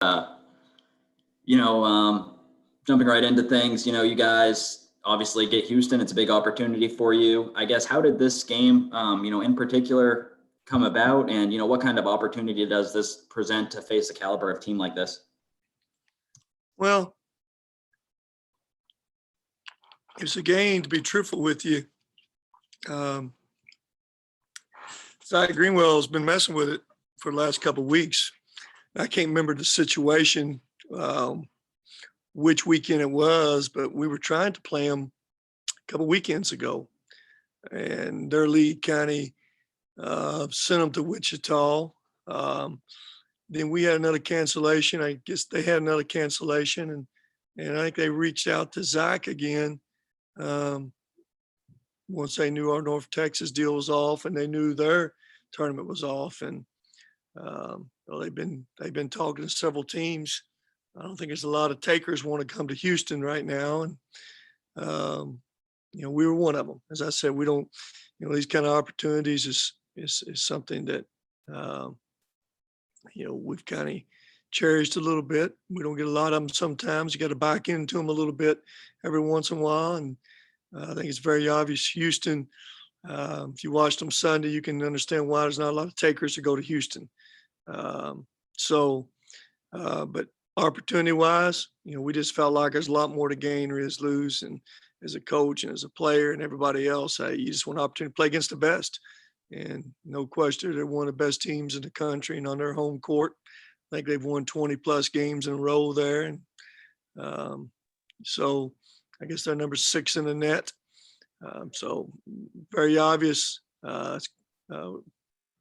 uh, you know, jumping right into things, you guys obviously get Houston. It's a big opportunity for you. I guess, how did this game, in particular come about? And, what kind of opportunity does this present to face a caliber of team like this? Well, it's a game, to be truthful with you. Zach Greenwell has been messing with it for the last couple of weeks. I can't remember the situation, which weekend it was, but we were trying to play them a couple weekends ago, and their lead county sent them to Wichita. Then we had another cancellation. I guess they had another cancellation, and I think they reached out to Zach again once they knew our North Texas deal was off and they knew their tournament was off. And well, they've been talking to several teams. I don't think there's a lot of takers want to come to Houston right now, and we were one of them. As I said, we don't, these kind of opportunities is something that we've kind of cherished a little bit. We don't get a lot of them sometimes. You got to back into them a little bit every once in a while, and I think it's very obvious. Houston, if you watched them Sunday, you can understand why there's not a lot of takers to go to Houston. But opportunity-wise, we just felt like there's a lot more to gain or is lose. And as a coach and as a player and everybody else, you just want an opportunity to play against the best. And no question, they're one of the best teams in the country and on their home court. I think they've won 20-plus games in a row there. And so I guess they're number 6 in the net. So very obvious. It's a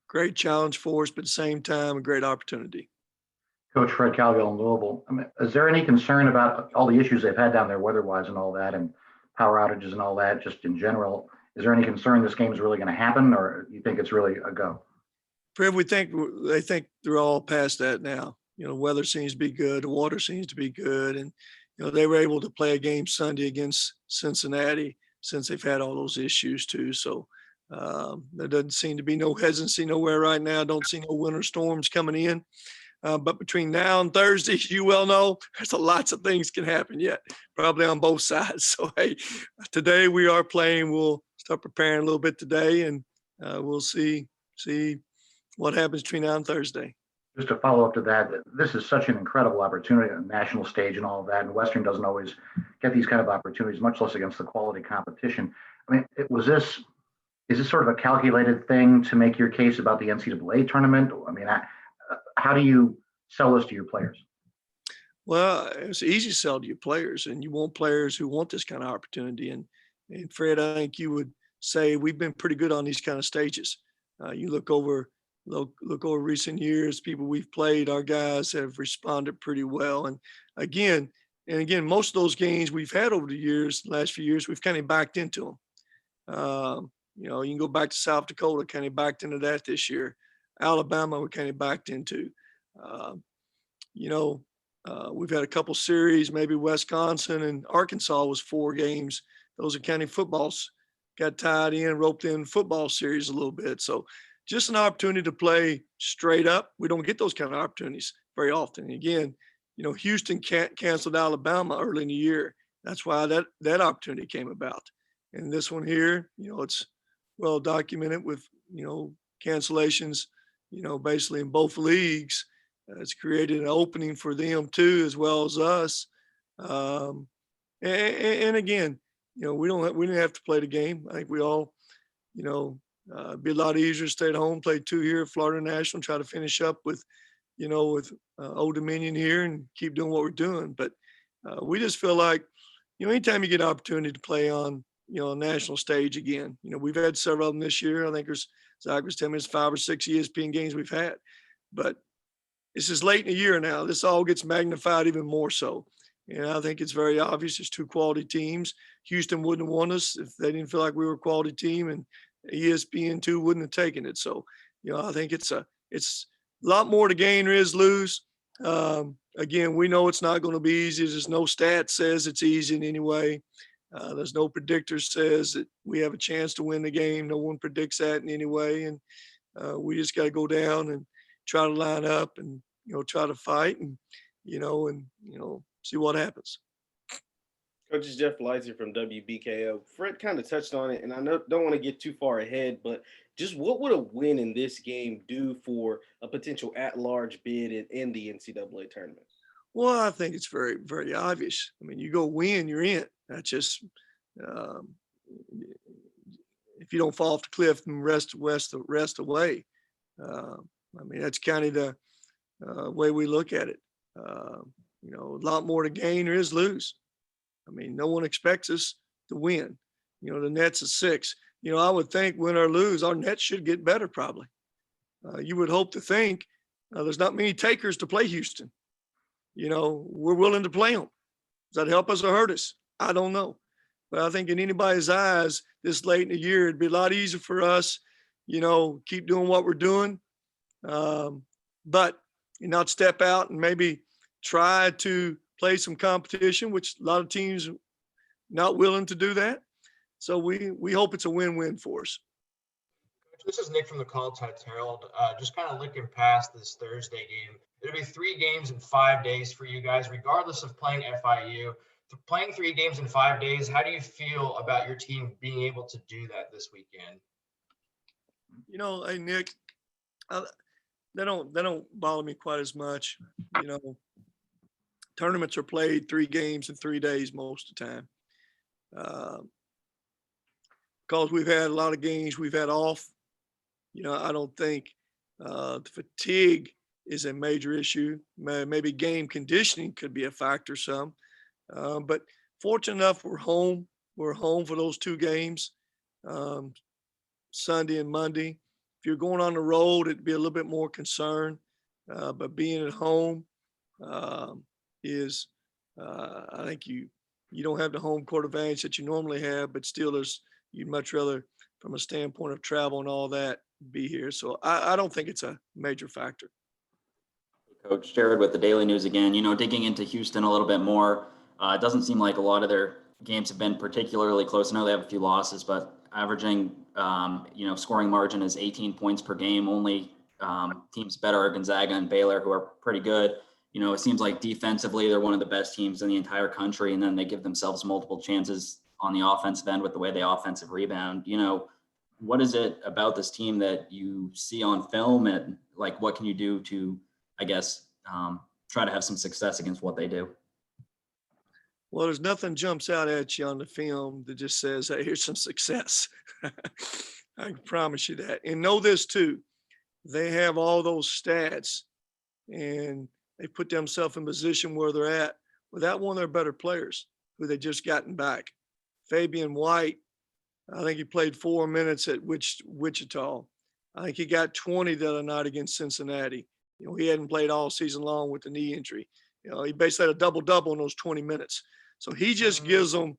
great challenge for us, but at the same time, a great opportunity. Coach Fred Calgill in Louisville. I mean, is there any concern about all the issues they've had down there weather-wise and all that, and power outages and all that, just in general? Is there any concern this game is really going to happen, or you think it's really a go? Fred, they think they're all past that now. Weather seems to be good, the water seems to be good, and they were able to play a game Sunday against Cincinnati since they've had all those issues too. So there doesn't seem to be no hesitancy nowhere right now. Don't see no winter storms coming in. But between now and Thursday, as you well know, there's lots of things can happen yet, probably on both sides. So, hey, today we are playing. We'll start preparing a little bit today, and we'll see what happens between now and Thursday. Just to follow up to that, this is such an incredible opportunity on the national stage and all of that, and Western doesn't always get these kind of opportunities, much less against the quality competition. I mean, is this sort of a calculated thing to make your case about the NCAA tournament? I mean, how do you sell this to your players? Well, it's easy to sell to your players, and you want players who want this kind of opportunity. And Fred, I think you would say we've been pretty good on these kind of stages. You look over recent years, people we've played, our guys have responded pretty well. And again, most of those games we've had over the years, last few years, we've kind of backed into them. You can go back to South Dakota, kind of backed into that this year. Alabama, we kind of backed into. We've had a couple series, maybe Wisconsin and Arkansas was 4 games. Those are county footballs, got tied in, roped in football series a little bit. So just an opportunity to play straight up. We don't get those kind of opportunities very often. And again, Houston canceled Alabama early in the year. That's why that opportunity came about. And this one here, it's well documented with, cancellations, basically in both leagues. It's created an opening for them too, as well as us. And again, we didn't have to play the game. I think we all, it'd be a lot easier to stay at home, play 2 here at Florida National, try to finish up with Old Dominion here and keep doing what we're doing. But we just feel like, anytime you get an opportunity to play on, a national stage again, we've had several of them this year. I think Zach was telling me it's 5 or 6 ESPN games we've had, but this is late in the year now. This all gets magnified even more so. And I think it's very obvious there's 2 quality teams. Houston wouldn't have won us if they didn't feel like we were a quality team, and ESPN2 wouldn't have taken it. So, I think it's a lot more to gain or is lose. Again, we know it's not going to be easy. There's no stat says it's easy in any way. There's no predictor says that we have a chance to win the game. No one predicts that in any way. And we just got to go down and try to line up and, try to fight. And and see what happens. Coach is Jeff Lightsey from WBKO. Fred kind of touched on it, and I don't want to get too far ahead, but just what would a win in this game do for a potential at-large bid in the NCAA tournament? Well, I think it's very, very obvious. I mean, you go win, you're in. That's just if you don't fall off the cliff and rest away. I mean, that's kind of the way we look at it. A lot more to gain there is lose. I mean, no one expects us to win. The net's a 6. I would think win or lose, our net should get better probably. You would hope to think there's not many takers to play Houston. We're willing to play them. Does that help us or hurt us? I don't know. But I think in anybody's eyes this late in the year, it'd be a lot easier for us, keep doing what we're doing. But not step out and maybe try to play some competition, which a lot of teams are not willing to do that. So we hope it's a win-win for us. This is Nick from the Call Tides Herald. Just kind of looking past this Thursday game. It'll be 3 games in 5 days for you guys, regardless of playing FIU. Playing 3 games in 5 days, how do you feel about your team being able to do that this weekend? Hey Nick, they don't bother me quite as much. Tournaments are played 3 games in 3 days most of the time. Because we've had a lot of games we've had off. I don't think the fatigue is a major issue. Maybe game conditioning could be a factor some. But fortunate enough, we're home. We're home for those 2 games, Sunday and Monday. If you're going on the road, it'd be a little bit more concern. But being at home is, I think you don't have the home court advantage that you normally have, but still you'd much rather, from a standpoint of travel and all that, be here. So I don't think it's a major factor. Coach Jared with the Daily News again, digging into Houston a little bit more. It doesn't seem like a lot of their games have been particularly close. I know they have a few losses, but averaging, scoring margin is 18 points per game. Only teams better are Gonzaga and Baylor, who are pretty good. It seems like defensively, they're one of the best teams in the entire country. And then they give themselves multiple chances on the offensive end with the way they offensive rebound. What is it about this team that you see on film, and what can you do to, I guess, try to have some success against what they do? Well, there's nothing jumps out at you on the film that just says, hey, here's some success. I can promise you that. And know this too, they have all those stats and they put themselves in position where they're at without one of their better players who they just gotten back. Fabian White, I think he played 4 minutes at Wichita. I think he got 20 the other night against Cincinnati. He hadn't played all season long with the knee injury. He basically had a double-double in those 20 minutes. So he just gives them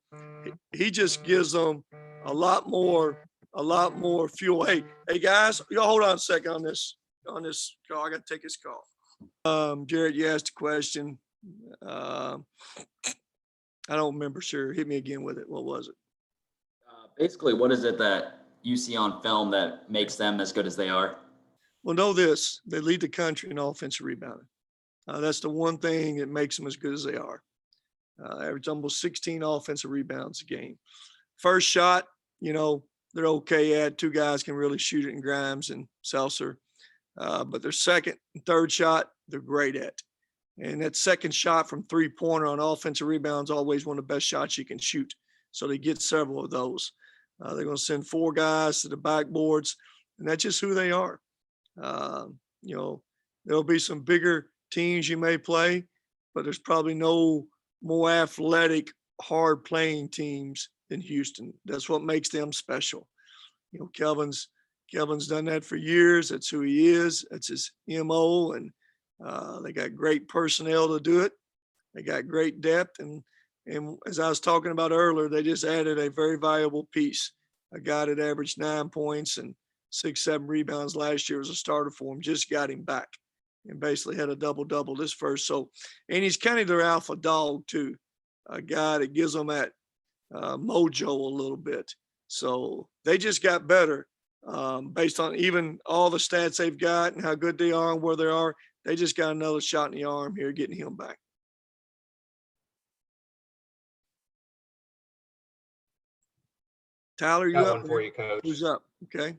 a lot more fuel. Hey guys, y'all hold on a second on this call. I got to take this call. Jared, you asked a question. I don't remember, sure. Hit me again with it. What was it? Basically, what is it that you see on film that makes them as good as they are? Well, know this, they lead the country in offensive rebounding. That's the one thing that makes them as good as they are. Average almost 16 offensive rebounds a game. First shot, they're okay at. 2 guys can really shoot it in Grimes and Seltzer. But their second and third shot, they're great at. And that second shot from 3-pointer on offensive rebounds, always one of the best shots you can shoot. So they get several of those. They're going to send 4 guys to the backboards, and that's just who they are. There'll be some bigger teams you may play, but there's probably no more athletic, hard playing teams than Houston. That's what makes them special. Kelvin's done that for years. That's who he is. That's his MO. And they got great personnel to do it. They got great depth. And as I was talking about earlier, they just added a very valuable piece. A guy that averaged 9 points and 6-7 rebounds last year was a starter for him. Just got him back and basically had a double-double this first. So, and he's kind of their alpha dog too, a guy that gives them that mojo a little bit. So they just got better based on even all the stats they've got and how good they are and where they are. they just got another shot in the arm here, getting him back. Tyler, you Got up? one for you, Coach. Who's up? Okay.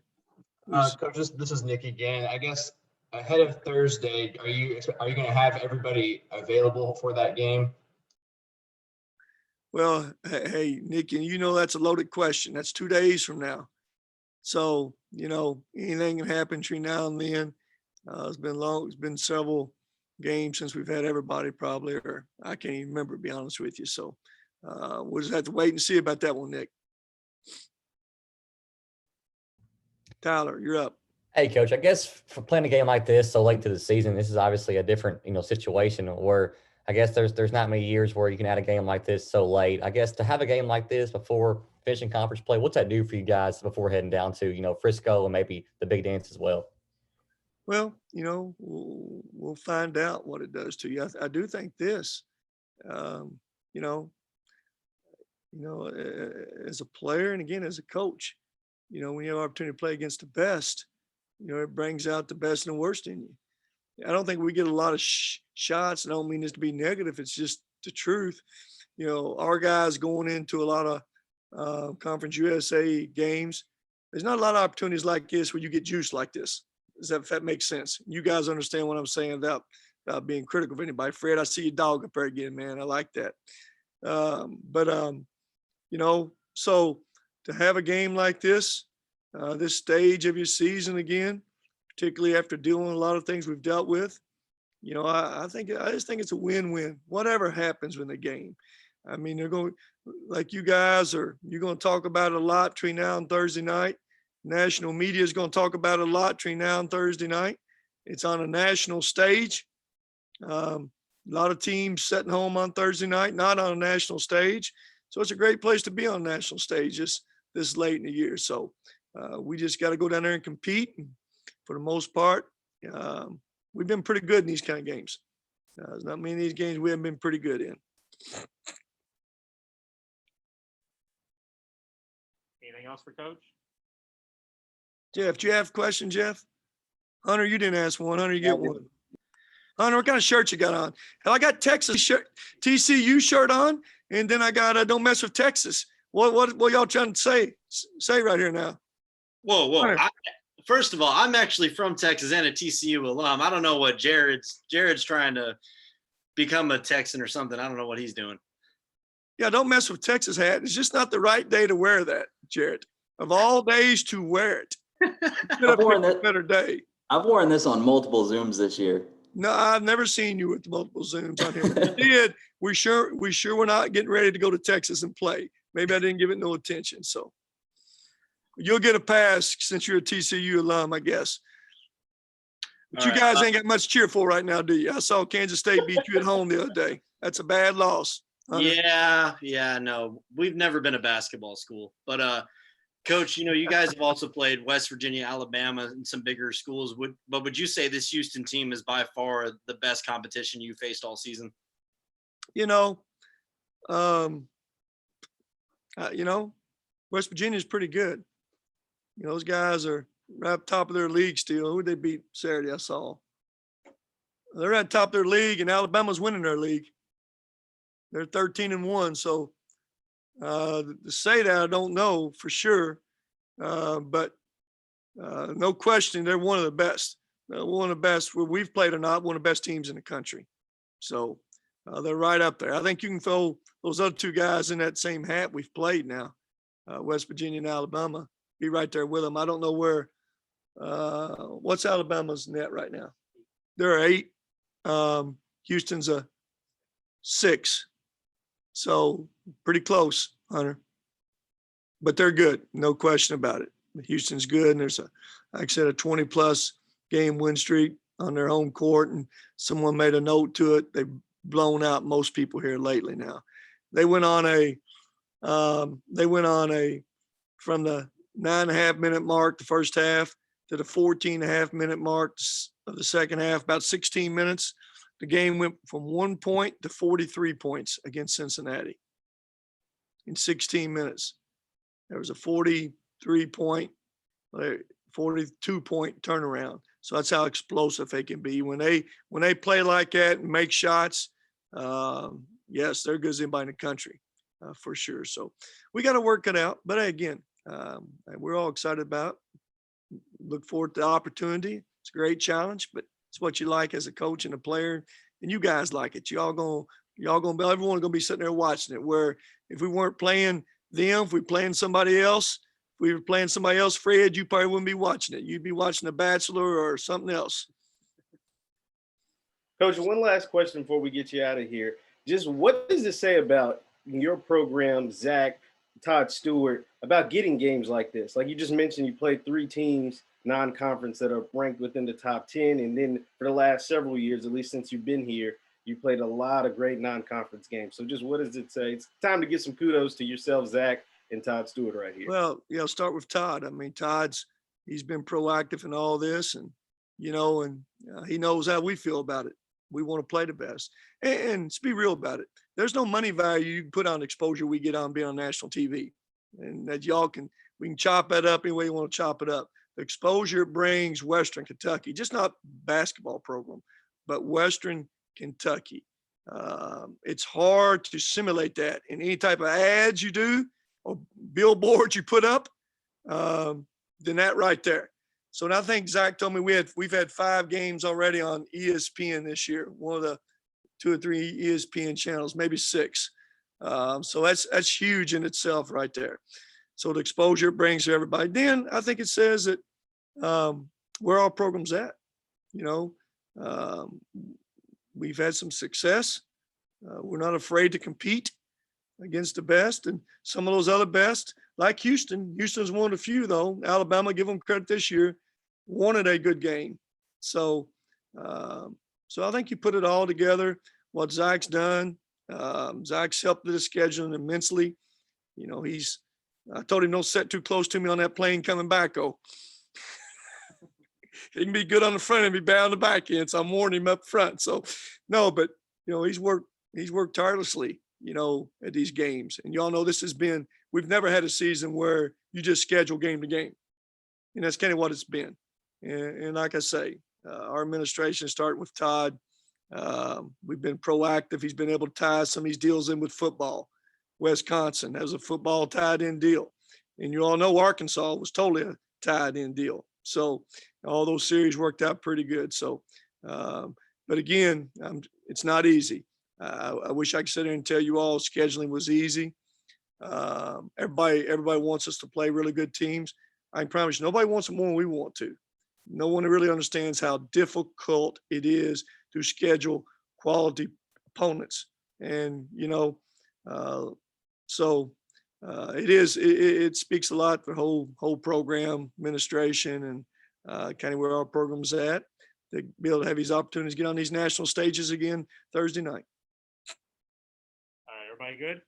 Coach, this is Nick again. I guess ahead of Thursday, are you going to have everybody available for that game? Well, hey, Nick, and you know that's a loaded question. That's 2 days from now. So, you know, anything can happen between now and then. It's been several games since we've had everybody probably, or I can't even remember, to be honest with you. So we'll just have to wait and see about that one, Nick. Tyler, you're up. Hey, Coach, I guess for playing a game like this so late to the season, this is obviously a different, situation where I guess there's not many years where you can add a game like this so late. I guess to have a game like this before finishing conference play, what's that do for you guys before heading down to, Frisco and maybe the big dance as well? Well, we'll find out what it does to you. I do think this, as a player and again as a coach, when you have an opportunity to play against the best, it brings out the best and the worst in you. I don't think we get a lot of shots. I don't mean this to be negative. It's just the truth. Our guys going into a lot of Conference USA games, there's not a lot of opportunities like this where you get juiced like this. If that makes sense. You guys understand what I'm saying without being critical of anybody. Fred, I see your dog up there again, man. I like that. So to have a game like this, this stage of your season again, particularly after dealing with a lot of things we've dealt with, I just think it's a win-win, whatever happens in the game. I mean, they're going, like you're going to talk about it a lot between now and Thursday night. National media is going to talk about it a lot between now and Thursday night. It's on a national stage. A lot of teams sitting home on Thursday night, not on a national stage. So it's a great place to be on a national stage this late in the year. So we just got to go down there and compete. And for the most part, we've been pretty good in these kind of games. There's not many of these games we haven't been pretty good in. Anything else for Coach? Jeff, do you have a question, Jeff? Hunter, you didn't ask one. Hunter, you get one. Hunter, what kind of shirt you got on? Hell, I got Texas shirt, TCU shirt on, and then I got Don't Mess with Texas. What y'all trying to say right here now? Whoa. First of all, I'm actually from Texas and a TCU alum. I don't know what Jared's trying to become a Texan or something. I don't know what he's doing. Yeah, Don't Mess with Texas hat. It's just not the right day to wear that, Jared. Of all days to wear it. I've worn a better day. I've worn this on multiple Zooms this year. No, I've never seen you with multiple Zooms on here. If you did, we sure we're not getting ready to go to Texas and play. Maybe I didn't give it no attention. So you'll get a pass since you're a TCU alum, I guess. But you guys ain't got much cheerful right now, do you? I saw Kansas State beat you at home the other day. That's a bad loss. Yeah, no. We've never been a basketball school. But Coach, you guys have also played West Virginia, Alabama, and some bigger schools. Would you say this Houston team is by far the best competition you faced all season? West Virginia is pretty good. Those guys are right up top of their league still. Who they beat Saturday? I saw. They're at the top of their league, and Alabama's winning their league. They're 13-1. So to say that, I don't know for sure. But no question, they're one of the best. One of the best where we've played or not, one of the best teams in the country. So they're right up there. I think you can throw those other two guys in that same hat we've played now, West Virginia and Alabama, be right there with them. I don't know where, what's Alabama's net right now? They're 8. Houston's a 6. So pretty close, Hunter. But they're good, no question about it. Houston's good, and there's like I said, a 20-plus game win streak on their home court, and someone made a note to it. They've blown out most people here lately now. They went on from the 9.5-minute mark the first half to the 14.5-minute mark of the second half, about 16 minutes. The game went from 1 point to 43 points against Cincinnati in 16 minutes. There was a 42-point turnaround. So that's how explosive they can be when they play like that and make shots. Yes, they're good as anybody in the country for sure. So we got to work it out. But again, we're all excited about it. Look forward to the opportunity. It's a great challenge, but it's what you like as a coach and a player, and you guys like it. Everyone gonna be sitting there watching it. Where if we weren't playing them, if we playing somebody else, if we were playing somebody else, Fred, you probably wouldn't be watching it. You'd be watching The Bachelor or something else. Coach, one last question before we get you out of here. Just what does it say about your program, Zach, Todd Stewart, about getting games like this? Like you just mentioned, you played 3 teams, non-conference, that are ranked within the top 10. And then for the last several years, at least since you've been here, you played a lot of great non-conference games. So just what does it say? It's time to give some kudos to yourself, Zach, and Todd Stewart right here. Well, start with Todd. I mean, he's been proactive in all this, and he knows how we feel about it. We want to play the best, and let's be real about it. There's no money value you can put on exposure we get on being on national TV, and that we can chop that up any way you want to chop it up. The exposure it brings Western Kentucky, just not basketball program, but Western Kentucky. It's hard to simulate that in any type of ads you do or billboards you put up, than that right there. So I think Zach told me we've had 5 games already on ESPN this year, one of the 2 or 3 ESPN channels, maybe 6. So that's huge in itself right there. So the exposure it brings to everybody. Then I think it says that where our program's at. We've had some success. We're not afraid to compete against the best, and some of those other best, like Houston. Houston's one of the few, though. Alabama, give them credit this year, wanted a good game. So I think you put it all together. What Zach's done, Zach's helped with the scheduling immensely. I told him don't sit too close to me on that plane coming back. Oh, he can be good on the front and be bad on the back end. So I'm warning him up front. So no, but he's worked tirelessly, at these games. And y'all know we've never had a season where you just schedule game to game. And that's kind of what it's been. And like I say, our administration, starting with Todd, we've been proactive. He's been able to tie some of these deals in with football. Wisconsin has a football tied in deal. And you all know Arkansas was totally a tied in deal. So all those series worked out pretty good. So, but again, it's not easy. I wish I could sit there and tell you all scheduling was easy. Everybody wants us to play really good teams. I can promise you, nobody wants it more than we want to. No one really understands how difficult it is to schedule quality opponents. And, it speaks a lot for the whole program administration and kind of where our program's at, to be able to have these opportunities to get on these national stages again Thursday night. All right, everybody good?